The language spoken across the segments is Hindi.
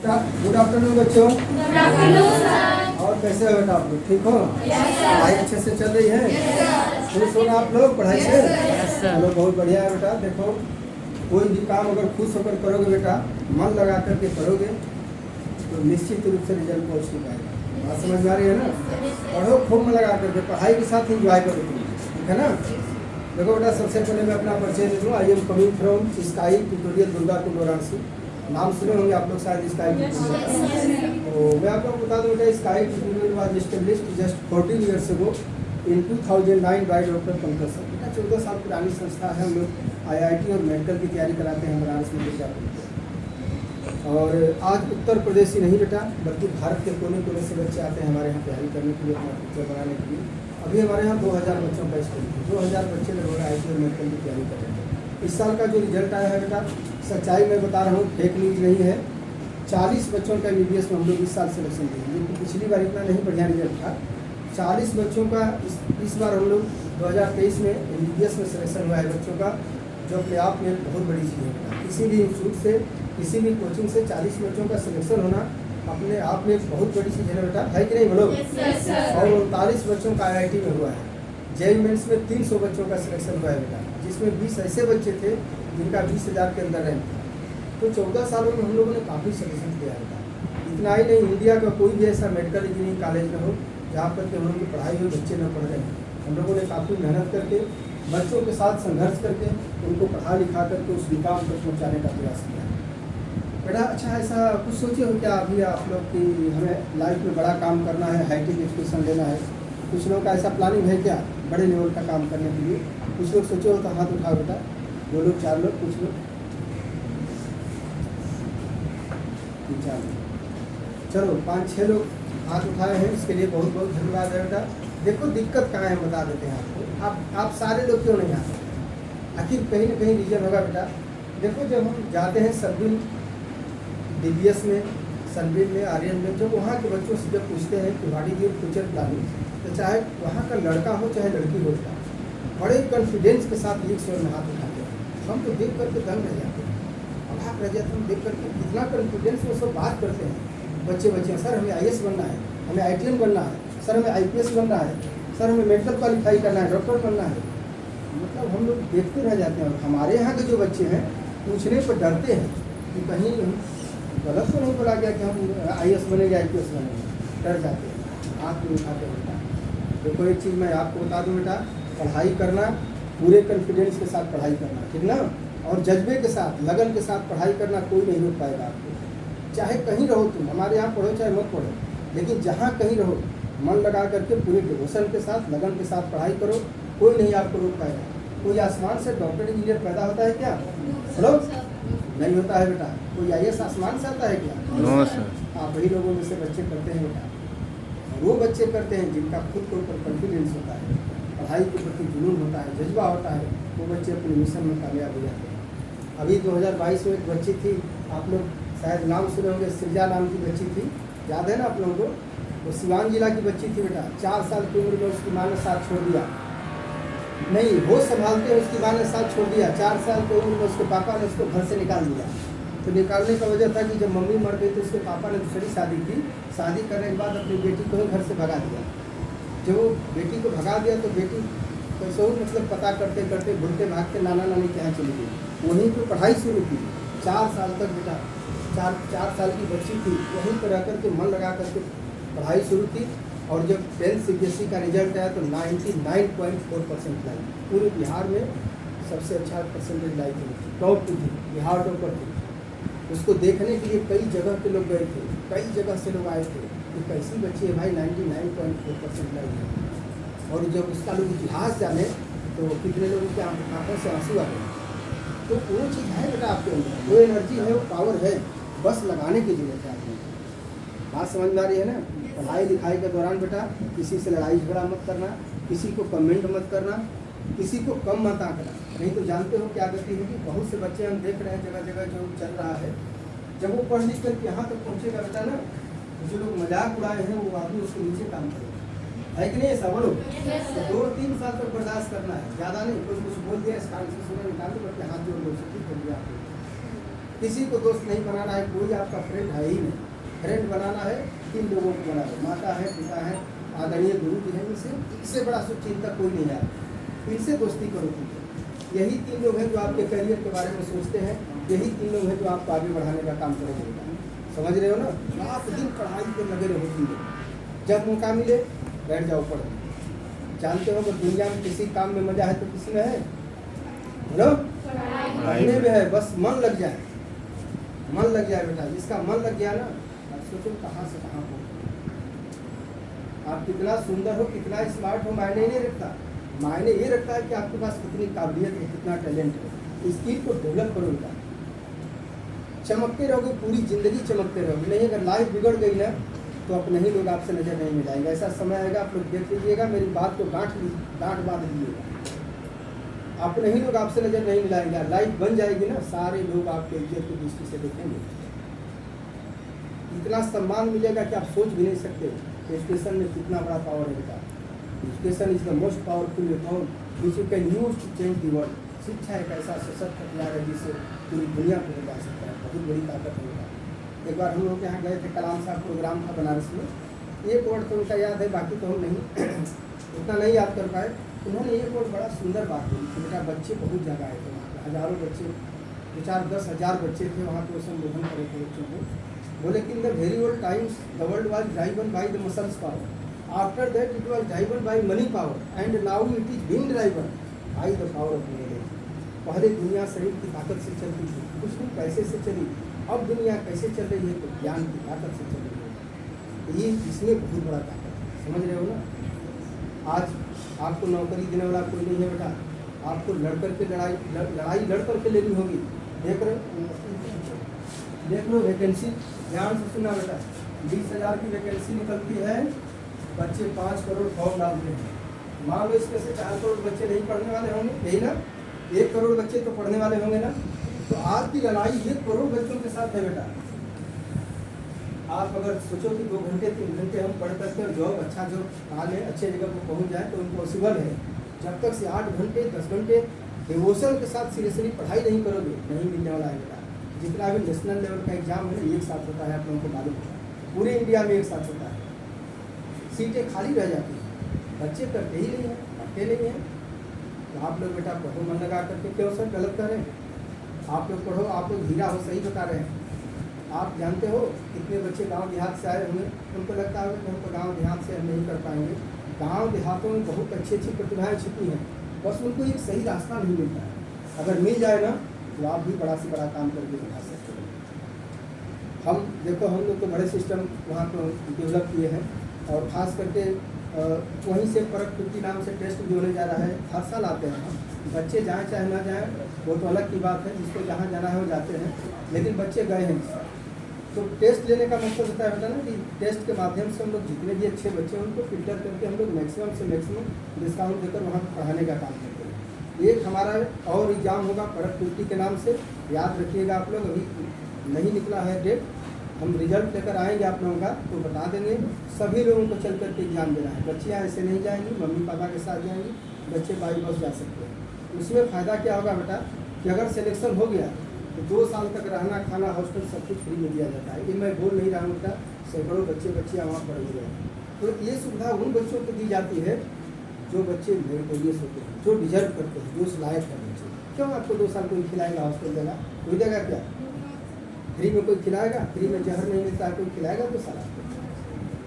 गुड आफ्टरनून बच्चों। Good afternoon sir. और कैसे हो बेटा आप लोग, ठीक हो? पढ़ाई अच्छे से चल रही है? खुश हो ना आप लोग पढ़ाई से? चलो बहुत बढ़िया है बेटा। देखो कोई भी काम अगर खुश होकर करोगे बेटा, मन लगा करके करोगे तो निश्चित रूप से रिजल्ट पहुँच ही पाएगा। बात समझ में आ रही है ना? पढ़ो खूब मन लगा करके, पढ़ाई के साथ इंजॉय करो तुम, ठीक है ना? देखो बेटा सबसे पहले मैं अपना परिचय दे दूँ। I am coming from sky tutorial Durgapur Varanasi. नाम सुने होंगे आप लोग शायद स्काई ट्यूटोरियल। तो मैं आप लोग बता दूँ बेटा, sky tutorial was established just 14 years ago in 2009 by doctor Pankaj sir. बेटा 14 साल पुरानी संस्था है। हम लोग IIT और मेडिकल की तैयारी कराते हैं बनारस में मिर्जापुर। और आज उत्तर प्रदेश ही नहीं बेटा, बल्कि भारत के कोने कोने से बच्चे आते हैं हमारे यहाँ तैयारी करने के लिए, अपना फ्यूचर बनाने के लिए। अभी हमारे यहाँ 2000 बच्चों का स्कूल है, 2000 बच्चे लगभग IIT और मेडिकल की तैयारी कर रहे हैं। इस साल का जो रिजल्ट आया है बेटा, सच्चाई मैं बता रहा हूँ, फेक न्यूज़ नहीं है। 40 बच्चों का MBBS में हम लोग इस साल सिलेक्शन दिए, लेकिन पिछली बार इतना नहीं बढ़िया रिजल्ट था। 40 बच्चों का इस बार हम लोग 2023 में MBBS में सिलेक्शन हुआ है बच्चों का, जो अपने आप में बहुत बड़ी चीज़ है बेटा। किसी भी इंस्टीट्यूट से, किसी भी कोचिंग से 40 बच्चों का सिलेक्शन होना अपने आप में एक बहुत बड़ी चीज़ है ना बेटा, है कि नहीं बोलो? और 39 बच्चों का IIT में हुआ है। JEE मेंस में 300 बच्चों का सिलेक्शन हुआ है बेटा, जिसमें 20 ऐसे बच्चे थे जिनका 20,000 के अंदर रैंक था। तो 14 सालों में हम लोगों ने काफ़ी सिलेक्शन किया है। इतना ही नहीं, इंडिया का कोई भी ऐसा मेडिकल इंजीनियरिंग कॉलेज न हो जहाँ पर कि हम लोग की पढ़ाई हो, बच्चे न पढ़ रहे हैं। हम लोगों ने काफ़ी मेहनत करके, बच्चों के साथ संघर्ष करके, उनको पढ़ा लिखा करके उस मुकाम तक पहुँचाने का प्रयास किया है बेटा। अच्छा, ऐसा कुछ सोचे हो क्या अभी आप लोग की हमें लाइफ में बड़ा काम करना है, हाईटेक एजुकेशन लेना है? कुछ लोगों का ऐसा प्लानिंग है क्या बड़े लेवल का काम करने के लिए? कुछ लोग सोचे हो तो हाथ उठाओ बेटा। 2 लोग, 4 लोग, कुछ लोग, 3-4 लोग, चलो 5-6 लोग हाथ उठाए हैं, इसके लिए बहुत बहुत धन्यवाद है बेटा। देखो दिक्कत कहाँ है बता देते हैं आपको। आप सारे लोग क्यों नहीं आते? आखिर कहीं ना कहीं रीजन होगा बेटा। देखो जब हम जाते हैं सर्विल DBS में, सर्विल में, आर्यन में, जब वहाँ के बच्चों से जब पूछते हैं कि what is your future planning, तो चाहे वहाँ का लड़का हो चाहे लड़की हो, बड़े कॉन्फिडेंस के साथ एक स्वर में हाथ उठाते हैं। हम तो देख करके दंग रह जाते हैं, अभाग रह जाते हैं देख करके, कितना कॉन्फिडेंस में सब बात करते हैं बच्चे। सर हमें IAS बनना है, हमें ITN बनना है, सर हमें IPS बनना है, सर हमें मेडिकल क्वालिफाई करना है, डॉक्टर बनना है। मतलब हम लोग देखते रह जाते हैं। और हमारे यहाँ के जो बच्चे हैं पूछने पर डरते हैं कि कहीं गलत तो नहीं बोला गया कि हम IAS बनेंगे, IPS बनेंगे, डर जाते हैं, हाथ में उठाते बेटा। देखो एक चीज़ मैं आपको बता दूँ बेटा, पढ़ाई करना, पूरे कॉन्फिडेंस के साथ पढ़ाई करना, ठीक ना? और जज्बे के साथ, लगन के साथ पढ़ाई करना, कोई नहीं रोक पाएगा आपको। चाहे कहीं रहो तुम, हमारे यहाँ पढ़ो चाहे मत पढ़ो, लेकिन जहाँ कहीं रहो मन लगा करके पूरे डिवोशन के साथ, लगन के साथ पढ़ाई करो, कोई नहीं आपको रोक पाएगा। कोई आसमान से डॉक्टर इंजीनियर पैदा होता है क्या? हेलो, नहीं होता है बेटा। कोई IAS आसमान से आता है क्या? No sir. आप वही लोगों में से बच्चे करते हैं बेटा। वो बच्चे करते हैं जिनका खुद के ऊपर कॉन्फिडेंस होता है, पढ़ाई के प्रति जुनून होता है, जज्बा होता है, वो बच्चे अपने मिशन में कामयाब हो जाते हैं। अभी 2022 में एक बच्ची थी, आप लोग शायद नाम सुने होंगे, सृजा नाम की बच्ची थी, याद है ना आप लोगों को? वो सिवान जिला की बच्ची थी बेटा। 4 साल की उम्र में उसकी माँ ने साथ छोड़ दिया, नहीं होश संभालते हुए उसकी माँ ने साथ छोड़ दिया। 4 साल की उम्र में उसके पापा ने उसको घर से निकाल दिया। तो निकालने का वजह था कि जब मम्मी मर गई तो उसके पापा ने दूसरी शादी की, शादी करने के बाद अपनी बेटी को घर से भगा दिया। जब वो बेटी को भगा दिया तो बेटी कैसे हो, मतलब पता करते करते भूलते भागते नाना नानी के यहाँ चली गई। वहीं पर पढ़ाई शुरू की 4 साल तक बेटा। 4 साल की बच्ची थी, वहीं पर रह करके मन लगा करके पढ़ाई शुरू की। और जब 10th CBSE का रिजल्ट आया तो 99.4% लाई। पूरे बिहार में सबसे अच्छा परसेंटेज लाई थी, टॉप टू थी, बिहार टॉपर थी। उसको देखने के लिए कई जगह के लोग गए थे, कई जगह से लोग आए थे कि कैसी बच्ची है भाई, 99.4% लाई है। और जब उसका लोग इतिहास जाने तो कितने लोगों के आंखों से आंसू आ गए। तो वो चीज़ है बेटा आपके अंदर, वो एनर्जी है, वो पावर है, बस लगाने की जरूरत है आपको। बात समझ में आ रही है ना? पढ़ाई लिखाई के दौरान बेटा किसी से लड़ाई झगड़ा मत करना, किसी को कमेंट मत करना, किसी को कम मत आंकना। नहीं तो जानते हो क्या गति है कि बहुत से बच्चे हम देख रहे हैं जगह जगह जो चल रहा है, जब वो पढ़ लिख कर यहाँ तक पहुँचेगा बेटा ना, जो लोग मजाक उड़ाए हैं वो आदमी उसके नीचे काम करेगा, है कि नहीं? ऐसा बोलो। तो 2-3 साल तक बर्दाश्त करना है, ज़्यादा नहीं। कोई कुछ बोल दिया, इस कारण से सुने निकाल दो, हाथ जोड़ लो, ठीक हो गया। किसी को दोस्त नहीं बनाना है, कोई आपका फ्रेंड है ही नहीं। फ्रेंड बनाना है 3 लोगों को बना दो, माता है, पिता है, आदरणीय गुरु जी हैं, इससे बड़ा शुभचिंतक कोई नहीं है। इनसे दोस्ती करो तुम। यही 3 लोग हैं जो आपके करियर के बारे में सोचते हैं, यही 3 लोग हैं जो आपको आगे बढ़ाने का काम करेंगे। समझ रहे हो ना? रात दिन पढ़ाई पे लगे रहो 3 लोग, जब मौका मिले बैठ जाओ पढ़ने। जानते हो अगर दुनिया में किसी काम में मजा है तो किसी में है? बोलो, पढ़ने में है। बस मन लग जाए, मन लग जाए बेटा। जिसका मन लग गया ना, अब सोचो कहाँ से कहाँ पहुँच। आप कितना सुंदर हो, कितना स्मार्ट हो, मायने नहीं रखता। मायने ये रखता है कि आपके पास कितनी काबिलियत है, कितना टैलेंट है। स्किल को डेवलप करो बेटा। चमकते रहोगे, पूरी जिंदगी चमकते रहोगे। नहीं अगर लाइफ बिगड़ गई ना तो अपने ही लोग आपसे नजर नहीं मिलाएंगे। ऐसा समय आएगा, आप लोग देख लीजिएगा, मेरी बात को गांठ बांध लीजिएगा। अपने ही लोग आपसे नजर नहीं मिलाएंगे। लाइफ बन जाएगी ना, सारे लोग आपके इज्जत की दृष्टि से देखेंगे। इतना सम्मान मिलेगा कि आप सोच भी नहीं सकते। एजुकेशन में कितना बड़ा पावर है बेटा। Education is the most powerful weapon which you can use to change the world. शिक्षा एक ऐसा सशक्त हथियार है जिससे पूरी दुनिया को बदला सकता है। बहुत बड़ी ताकत है। एक बार हम लोग यहाँ गए थे, कलाम साहब प्रोग्राम था बनारस में। एक वर्ड तो उनका याद है, बाकी तो हम नहीं उतना नहीं याद कर पाए। उन्होंने एक वर्ड बड़ा सुंदर बात बोली थी। बेटा बच्चे बहुत जगह आए थे वहाँ पर, हज़ारों बच्चे, 2-4-10,000 बच्चे थे वहाँ पर। संबोधन करे थे बच्चों को। बोले कि in the very old times the world was driven by the muscles power, after that it was driven by money power and now it is being driven by the power of knowledge. पहले दुनिया शरीर की ताकत से चलती थी, कुछ भी पैसे से चली। अब दुनिया कैसे चल रही है? तो ज्ञान की ताकत से चल रही है। ये इसमें बहुत बड़ा ताकत है। समझ रहे हो ना? आज आपको नौकरी देने वाला कोई नहीं है बेटा। आपको लड़ करके लड़ाई लड़ करके लेनी होगी। देख लो वैकेंसी, ध्यान से सुनना बेटा। 20,000 की वैकेंसी निकलती है, बच्चे 5 करोड़ फॉर्म डालते हैं। मान लो इसमें से 4 करोड़ बच्चे नहीं पढ़ने वाले होंगे, यही ना? 1 करोड़ बच्चे तो पढ़ने वाले होंगे ना? तो आज की लड़ाई 1 करोड़ बच्चों के साथ है बेटा। आप अगर सोचो कि 2 घंटे 3 घंटे हम पढ़ करके जॉब, अच्छा जॉब पा लें, अच्छे जगह पर पहुंच जाए तो इम्पॉसिबल है। जब तक से 8 घंटे 10 घंटे डिवोशन के साथ सीरियसली पढ़ाई नहीं करोगे, नहीं मिलने वाला है बेटा। जितना भी नेशनल लेवल का एग्जाम है ना, एक साथ होता है, आप लोगों को मालूम है। पूरे इंडिया में एक साथ होता है। सीटें खाली रह जाती हैं, बच्चे करते ही नहीं हैं, पढ़ते नहीं हैं। तो आप लोग बेटा पढ़ो मन लगा करके। क्यों सर गलत कर रहे हैं? आप लोग पढ़ो, आप लोग हीरा हो, सही बता रहे हैं। आप जानते हो कितने बच्चे गांव देहात से आए होंगे, उनको लगता है कि हम तो गांव देहात से हम नहीं कर पाएंगे। गांव देहातों में बहुत अच्छी अच्छी प्रतिभाएं छिपी हैं, बस उनको एक सही रास्ता नहीं मिलता है। अगर मिल जाए ना तो आप भी बड़ा से बड़ा काम करके दिखा सकते हो। हम देखो, हम लोग तो बड़े सिस्टम वहाँ पर डेवलप किए हैं, और ख़ास करके वहीं से परख कुर्ती नाम से टेस्ट भी होने जा रहा है। हर साल आते हैं हम, बच्चे जाएँ चाहे ना जाएँ वो तो अलग की बात है, जिसको जहाँ जाना है वो जाते हैं, लेकिन बच्चे गए हैं। तो टेस्ट लेने का मकसद होता है बेटा ना कि टेस्ट के माध्यम से हम लोग जितने भी अच्छे बच्चे हैं उनको फिल्टर करके हम लोग मैक्सिमम से मैक्सिमम डिस्काउंट देकर वहाँ पढ़ाने का काम करते हैं। एक हमारा और एग्जाम होगा परख कुर्ती के नाम से, याद रखिएगा आप लोग। अभी नहीं निकला है डेट, हम रिजल्ट लेकर आएंगे आप लोगों का तो बता देंगे। सभी लोगों को चल करके एग्जाम देना है। बच्चियाँ ऐसे नहीं जाएंगी, मम्मी पापा के साथ जाएंगी, बच्चे बाई बस जा सकते हैं। उसमें फ़ायदा क्या होगा बेटा कि अगर सिलेक्शन हो गया तो 2 साल तक रहना, खाना, हॉस्टल सब कुछ फ्री में दिया जाता है। ये मैं बोल नहीं रहा हूँ बेटा, सैकड़ों बच्चियाँ वहाँ पढ़ रही हैं। तो ये सुविधा उन बच्चों को दी जाती है जो बच्चे मेरिटोरियस होते हैं, जो डिजर्व करते हैं, जो लायक है बच्चे। क्यों आपको 2 साल कोई खिलाएगा, हॉस्टल देगा? कोई देगा क्या? फ्री में कोई खिलाएगा? फ्री में जहर नहीं मिलता है, कोई खिलाएगा 2 साल आपको?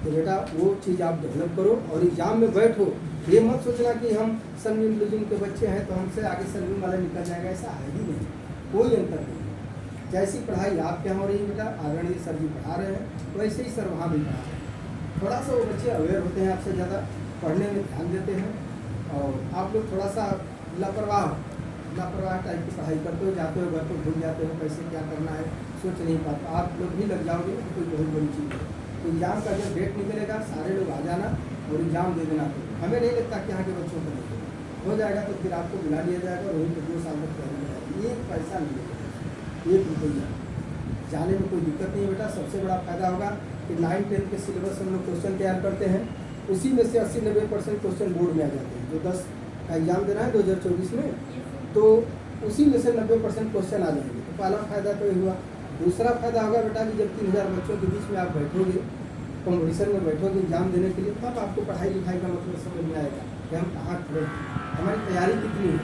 तो बेटा वो चीज़ आप डेवलप करो और एग्जाम में बैठो। ये मत सोचना कि हम सन इंक्लूजन के बच्चे हैं तो हमसे आगे सर्विंग वाला निकल जाएगा, ऐसा है ही नहीं। कोई अंतर नहीं। जैसी पढ़ाई आपके यहाँ हो रही है बेटा, आदरणीय सर जी पढ़ा रहे हैं, वैसे ही सर वहाँ भी पढ़ा रहे हैं। थोड़ा सा वो बच्चे अवेयर होते हैं आपसे ज़्यादा, पढ़ने में ध्यान देते हैं, और आप लोग थोड़ा सा लापरवाह टाइप की पढ़ाई करते हो, जाते हो घर पर भूल जाते हो कैसे क्या करना है, सोच नहीं पाते। आप लोग भी लग जाओगे तो कोई बहुत बड़ी चीज़ है। तो एग्ज़ाम का जब डेट निकलेगा सारे लोग आ जाना और एग्ज़ाम दे देना। हमें नहीं लगता कि यहाँ के बच्चों को नहीं हो जाएगा, तो फिर आपको बुला लिया जाएगा और वहीं पर 2 साल तक पढ़ने जाएगा। 1 पैसा नहीं लगेगा, 1 रुपया। जाने में कोई दिक्कत नहीं है बेटा। सबसे बड़ा फायदा होगा कि 9-10 के सिलेबस हम लोग क्वेश्चन तैयार करते हैं, उसी में से 80-90% क्वेश्चन बोर्ड में आ जाते हैं। जो 10 का एग्ज़ाम देना है 2024 में, तो उसी में से 90% क्वेश्चन आ जाएंगे। तो पहला फायदा तो ये हुआ। दूसरा फायदा होगा बेटा कि जब 3000 बच्चों के बीच में आप बैठोगे, कंपटीशन में बैठोगे एग्जाम देने के लिए, तब आपको पढ़ाई लिखाई का मतलब समझ में आएगा कि हम कहाँ खड़े हैं, हमारी तैयारी कितनी है,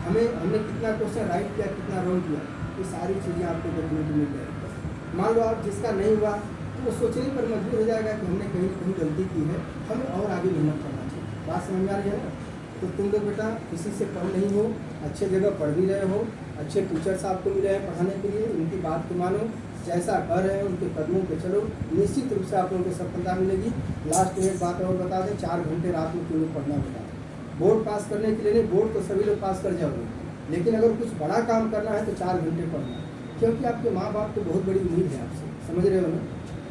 हमने कितना क्वेश्चन राइट किया, कितना रॉन्ग किया, ये सारी चीज़ें आपको देखने को मिल जाएगी। मान लो आप जिसका नहीं हुआ तो वो सोचने पर मजबूर हो जाएगा कि हमने कहीं ना कहीं गलती की है, हमें और आगे मेहनत करना चाहिए। बात समझ में आ रही है ना? तो तुम लोग बेटा किसी से कम नहीं हो, अच्छे जगह पढ़ भी रहे हो, अच्छे टीचर्स आपको मिले हैं पढ़ाने के लिए, उनकी बात को मानो, जैसा कर रहे हैं उनके कदमों पे चलो, निश्चित रूप से आप लोगों को सफलता मिलेगी। लास्ट में एक बात और बता दें, 4 घंटे रात में क्यों पढ़ना बता दें। बोर्ड पास करने के लिए नहीं, बोर्ड तो सभी लोग पास कर जाओगे, लेकिन अगर कुछ बड़ा काम करना है तो 4 घंटे पढ़ना, क्योंकि आपके माँ बाप को बहुत बड़ी उम्मीद है आपसे, समझ रहे हो ना,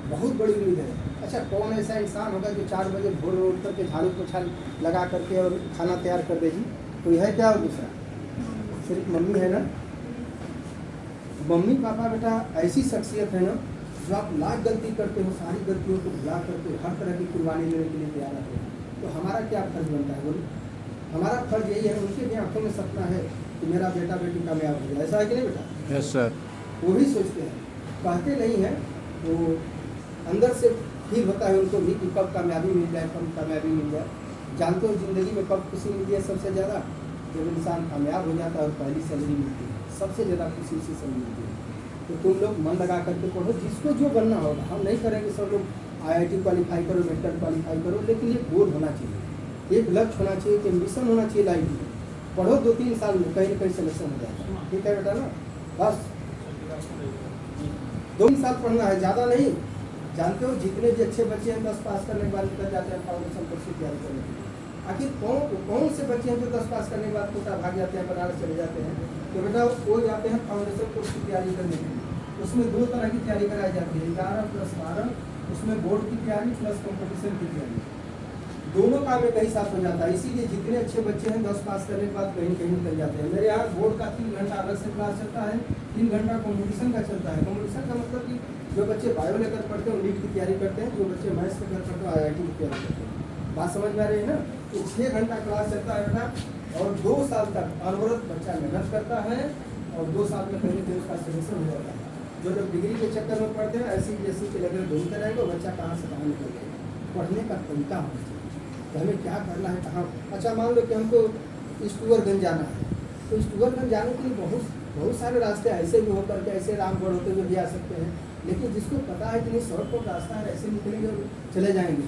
बहुत बड़ी उम्मीद है। अच्छा, कौन ऐसा इंसान होगा जो 4 बजे भोर में उठ करके झाड़ू पोछा लगा करके और खाना तैयार कर देगी? कोई है क्या? और दूसरा सिर्फ मम्मी है ना। मम्मी पापा बेटा ऐसी शख्सियत है ना, जो आप लाख गलती करते हो, सारी गलतियों को भुला करके हर तरह की कुर्बानी देने के लिए तैयार रहते हैं। तो हमारा क्या फर्ज बनता है बोलो? हमारा फर्ज यही है, उनके भी आंखों में सपना है कि मेरा बेटा बेटी कामयाब हो जाए। ऐसा है कि नहीं बेटा? Yes sir. वो भी सोचते हैं, कहते नहीं हैं, वो अंदर से फील होता है उनको भी कि कब कामयाबी मिल जाए, कब कामयाबी मिल जाए। जानते हो ज़िंदगी में कब खुशी मिलती है सबसे ज़्यादा? जब इंसान कामयाब हो जाता है और पहली सैलरी मिलती है, सबसे ज़्यादा खुशी उसी से मिलती है। तो तुम लोग मन लगा करके पढ़ो, जिसको जो बनना होगा। हम नहीं करेंगे सब लोग IIT क्वालिफाई करो, मेडिकल क्वालिफाई करो, लेकिन ये गोल होना चाहिए, एक लक्ष्य होना चाहिए, एक एम्बिशन होना चाहिए लाइफ में। पढ़ो 2-3 साल में कहीं ना कहीं सिलेक्शन हो जाएगा, ठीक है बेटा ना? बस 2 साल पढ़ना है, ज़्यादा नहीं। जानते हो जितने भी अच्छे बच्चे हैं 10 पास करने के बाद निकल जाते हैं फाउंडेशन कोर्स की तैयारी करने के लिए। आखिर कौन से बच्चे हैं जो 10 पास करने के बाद कोटा भाग जाते हैं, बनारस चले जाते हैं? तो बेटा वो जाते हैं फाउंडेशन कोर्स की तैयारी करने के लिए। उसमें 2 तरह की तैयारी कराई जाती है, 11 + 12, उसमें बोर्ड की तैयारी प्लस कंपटीशन की तैयारी, दोनों काम में कहीं साथ हो जाता है। इसीलिए जितने अच्छे बच्चे हैं 10 पास करने के बाद कहीं कहीं निकल जाते हैं। मेरे यहाँ बोर्ड का 3 घंटा अलग से क्लास चलता है, 3 घंटा कंपटीशन का चलता है। कंपटीशन का मतलब कि जो बच्चे बायो लेकर पढ़ते हैं नीट की तैयारी करते हैं, जो बच्चे मैथ्स लेकर पढ़ते हैं IIT की तैयारी करते हैं। बात समझ में आ रही है ना? तो 6 घंटा क्लास चलता है बेटा, और 2 साल तक अनवरत बच्चा मेहनत करता है, और 2 साल में कहीं कहीं उसका सिलेक्शन हो जाता है। जो लोग डिग्री के चक्कर में पढ़ते हैं, ऐसी BSc के लेवल ढूंढते रहेंगे, बच्चा कहाँ से कहाँ निकल जाएगा। पढ़ने का तरीका होना चाहिए कि हमें क्या करना है, कहाँ। अच्छा, मान लो कि हमको ईस्टुअरगंज जाना है, तो ईस्टुअरगंज जाने के लिए बहुत सारे रास्ते ऐसे भी होकर के, ऐसे रामगढ़ होते हुए भी आ सकते हैं। लेकिन जिसको पता है कि नहीं शॉर्टकट रास्ता है, ऐसे निकलेंगे और चले जाएंगे,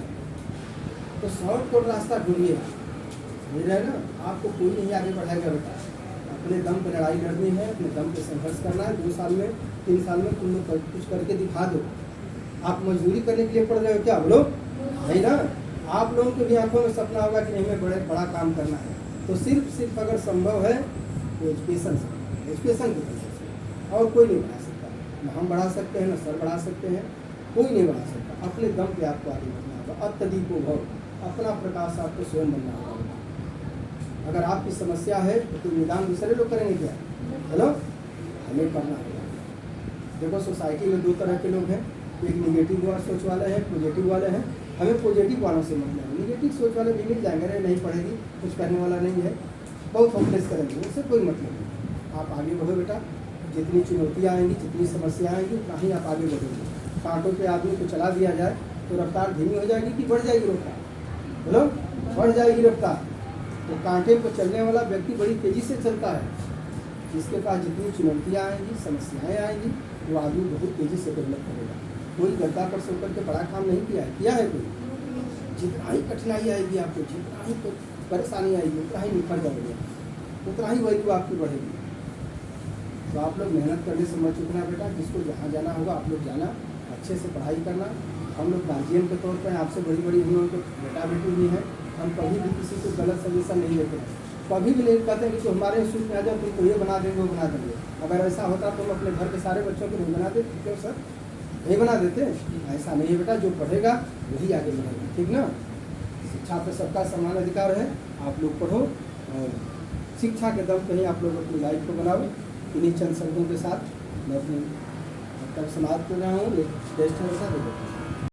तो शॉर्टकट रास्ता ढूंढिए। समझ रहे हैं ना? आपको कोई नहीं आगे बढ़ाएगा बेटा, अपने दम पर लड़ाई लड़नी है, अपने दम पर संघर्ष करना है। 2 साल में 3 साल में तुम लोग कुछ करके दिखा दो। आप मजदूरी करने के लिए पढ़ रहे हो क्या बोलो? नहीं ना? आप लोगों के भी आंखों में सपना होगा कि नहीं हमें बड़ा काम करना है, तो सिर्फ अगर संभव है तो एजुकेशन की वजह से, और कोई नहीं बढ़ा सकता। न हम बढ़ा सकते हैं, न सर बढ़ा सकते हैं, कोई नहीं बढ़ा सकता। अपने दम पे आपको आगे बढ़ना होगा। अत्यधिको भव, अपना प्रकाश आपको स्वयं बनना होगा। अगर आपकी समस्या है तो निदान दूसरे लोग करेंगे क्या? हेलो, हमें करना होगा। देखो सोसाइटी में 2 तरह के लोग हैं, एक निगेटिव सोच वाले हैं, पॉजिटिव वाले हैं। हमें पॉजिटिव वालों से मतलब है, निगेटिव सोच वाले भी मिल जाएंगे, अरे नहीं पढ़ेगी, कुछ करने वाला नहीं है, बहुत होपलेस करेंगे, उससे कोई मतलब नहीं। आप आगे बढ़ो बेटा, जितनी चुनौतियाँ आएंगी, जितनी समस्या आएंगी, उतना ही आप आगे बढ़ोगे। कांटों पे आदमी को चला दिया जाए तो रफ्तार धीमी हो जाएगी कि बढ़ जाएगी रफ्तार? बोलो, बढ़ जाएगी रफ्तार। तो कांटे पर चलने वाला व्यक्ति बड़ी तेज़ी से चलता है। जिसके पास जितनी चुनौतियाँ आएंगी, समस्याएँ आएंगी, वो आदमी बहुत तेज़ी से डेवलप करेगा। कोई गद्दा पर सो करके बड़ा काम नहीं किया है कोई। जितना ही कठिनाई आएगी आपको, जितना ही परेशानी आएगी, उतना ही निखर जाएगी, उतना ही वैल्यू आपकी बढ़ेगी। तो आप लोग मेहनत करने से मत चूकना बेटा। जिसको जहाँ जाना होगा आप लोग जाना, अच्छे से पढ़ाई करना। हम लोग गार्जियन के तौर पर आपसे बड़ी हम लोगों को बेटा बेटी भी है, हम कभी भी किसी को गलत सजेशन नहीं देते, कभी भी नहीं कहते कि जो हमारे इंस्टीट्यूट में आ जाओ तुमको ये बना देंगे, वो बना देंगे। अगर ऐसा होता तो हम अपने घर के सारे बच्चों को नहीं बना देते, क्यों सर? नहीं बना देते। ऐसा नहीं है बेटा, जो पढ़ेगा वही आगे बढ़ेगा, ठीक ना? शिक्षा पर सबका समान अधिकार है। आप लोग पढ़ो और शिक्षा के दम पे ही आप लोग अपनी लाइफ को बनाओ। इन्हीं चंद शब्दों के साथ मैं अपनी समाप्त कर रहा हूँ। टेस्ट में देखो।